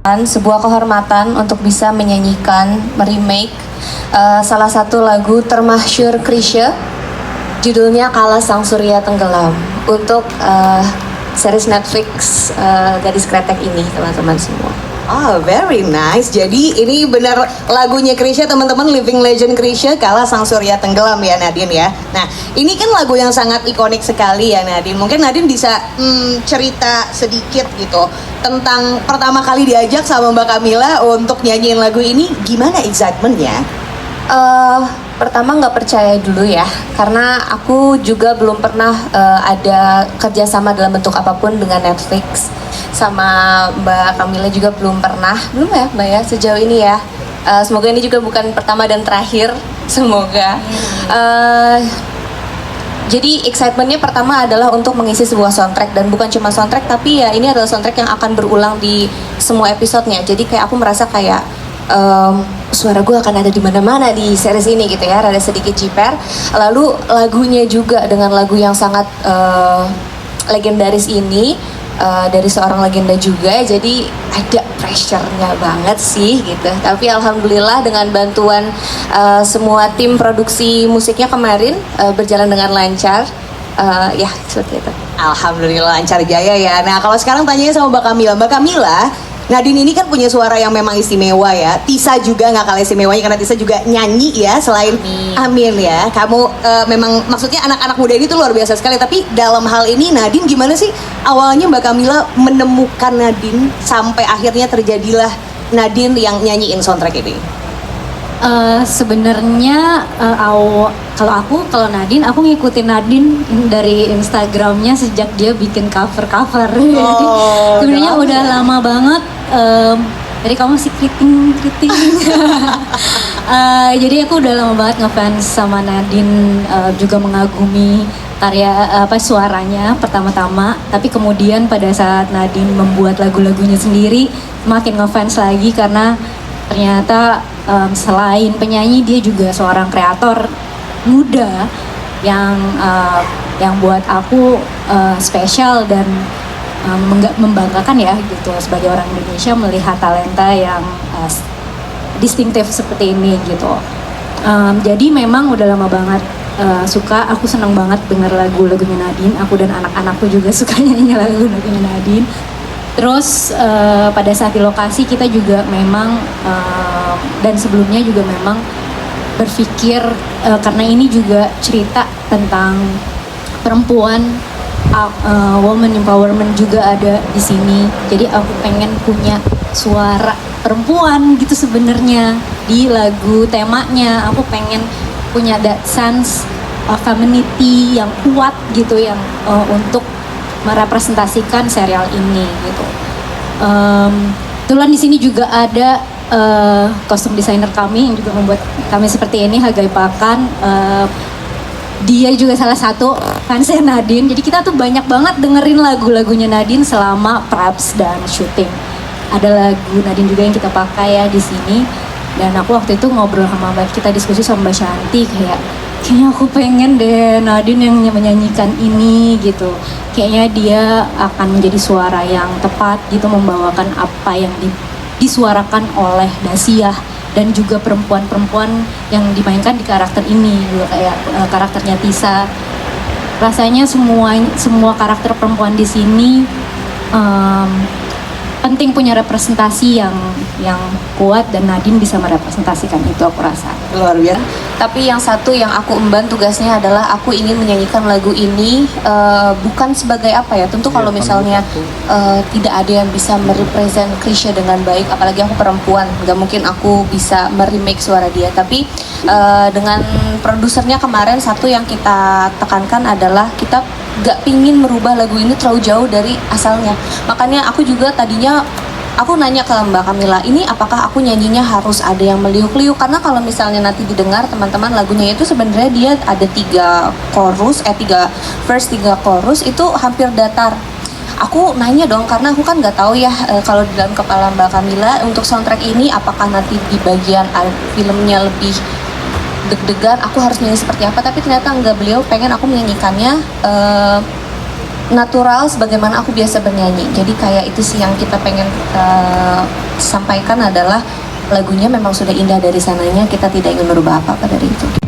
sebuah kehormatan untuk bisa menyanyikan, meremake salah satu lagu termasyhur Chrisye, judulnya Kala Sang Surya Tenggelam, untuk series Netflix Gadis Kretek ini, teman-teman semua. Oh, very nice. Jadi ini benar lagunya Chrisye, teman-teman, Living Legend Chrisye, Kala Sang Surya Tenggelam ya, Nadine ya. Nah, ini kan lagu yang sangat ikonik sekali ya, Nadine. Mungkin Nadine bisa cerita sedikit gitu tentang pertama kali diajak sama Mbak Camilla untuk nyanyiin lagu ini, gimana excitementnya? Pertama nggak percaya dulu ya, karena aku juga belum pernah ada kerjasama dalam bentuk apapun dengan Netflix. Sama Mbak Camilla juga belum ya Mbak ya, sejauh ini ya. Semoga ini juga bukan pertama dan terakhir, semoga. Jadi excitementnya pertama adalah untuk mengisi sebuah soundtrack, dan bukan cuma soundtrack tapi ya ini adalah soundtrack yang akan berulang di semua episodenya. Jadi kayak aku merasa kayak suara gue akan ada di mana-mana di series ini gitu ya, rada sedikit jiper. Lalu lagunya juga dengan lagu yang sangat legendaris ini, dari seorang legenda juga, jadi ada pressure-nya banget sih gitu. Tapi alhamdulillah dengan bantuan semua tim produksi musiknya kemarin berjalan dengan lancar. Ya seperti itu. Alhamdulillah lancar jaya ya. Nah, kalau sekarang tanyanya sama Mbak Camilla. Mbak Camilla, Nadine ini kan punya suara yang memang istimewa ya. Tisa juga nggak kalah istimewanya karena Tisa juga nyanyi ya, selain Amin ya. Kamu memang maksudnya anak-anak muda ini tuh luar biasa sekali. Tapi dalam hal ini Nadine gimana sih awalnya Mbak Camilla menemukan Nadine sampai akhirnya terjadilah Nadine yang nyanyiin soundtrack ini? Sebenarnya kalau Nadine, aku ngikutin Nadine dari Instagramnya sejak dia bikin cover. Jadi sebenarnya udah lama banget. Dari kamu masih keriting. Jadi aku udah lama banget ngefans sama Nadine, juga mengagumi karya suaranya pertama-tama. Tapi kemudian pada saat Nadine membuat lagu-lagunya sendiri, makin ngefans lagi karena ternyata selain penyanyi dia juga seorang kreator muda yang buat aku spesial dan membanggakan ya gitu sebagai orang Indonesia melihat talenta yang distinktif seperti ini gitu. Jadi memang udah lama banget aku senang banget denger lagu-lagunya Nadine. Aku dan anak-anakku juga suka nyanyi lagu-lagunya Nadine. Terus pada saat di lokasi kita juga memang dan sebelumnya juga memang berpikir karena ini juga cerita tentang perempuan, woman empowerment juga ada di sini. Jadi aku pengen punya suara perempuan gitu sebenarnya di lagu temanya. Aku pengen punya that sense of femininity yang kuat gitu, yang untuk merepresentasikan serial ini gitu. Kebetulan di sini juga ada kostum desainer kami yang juga membuat kami seperti ini, Hagai Pakan. Dia juga salah satu fansnya Nadine. Jadi kita tuh banyak banget dengerin lagu-lagunya Nadine selama preps dan syuting. Ada lagu Nadine juga yang kita pakai ya di sini. Dan aku waktu itu ngobrol sama Mbak, kita diskusi sama Mbak Shanti kayaknya aku pengen deh Nadine yang menyanyikan ini gitu. Kayaknya dia akan menjadi suara yang tepat gitu, membawakan apa yang disuarakan oleh Dasyah dan juga perempuan-perempuan yang dimainkan di karakter ini juga kayak karakternya Tisa. Rasanya semua karakter perempuan di sini penting punya representasi yang kuat, dan Nadine bisa merepresentasikan itu, aku rasa. Luar biasa. Tapi yang satu yang aku emban tugasnya adalah aku ingin menyanyikan lagu ini bukan sebagai apa ya, tentu kalau misalnya tidak ada yang bisa merepresent Chrisye dengan baik, apalagi aku perempuan, nggak mungkin aku bisa meremake suara dia. Tapi dengan produsernya kemarin, satu yang kita tekankan adalah kita gak pingin merubah lagu ini terlalu jauh dari asalnya. Makanya aku juga tadinya aku nanya ke Mbak Camilla, ini apakah aku nyanyinya harus ada yang meliuk-liuk? Karena kalau misalnya nanti didengar teman-teman, lagunya itu sebenarnya dia ada 3 verse 3 chorus itu hampir datar. Aku nanya dong, karena aku kan nggak tahu ya kalau di dalam kepala Mbak Camilla untuk soundtrack ini apakah nanti di bagian filmnya lebih deg-degan, aku harus nyanyi seperti apa. Tapi ternyata enggak, beliau pengen aku menyanyikannya natural sebagaimana aku biasa bernyanyi. Jadi kayak itu sih yang kita pengen sampaikan adalah lagunya memang sudah indah dari sananya, kita tidak ingin merubah apa-apa dari itu.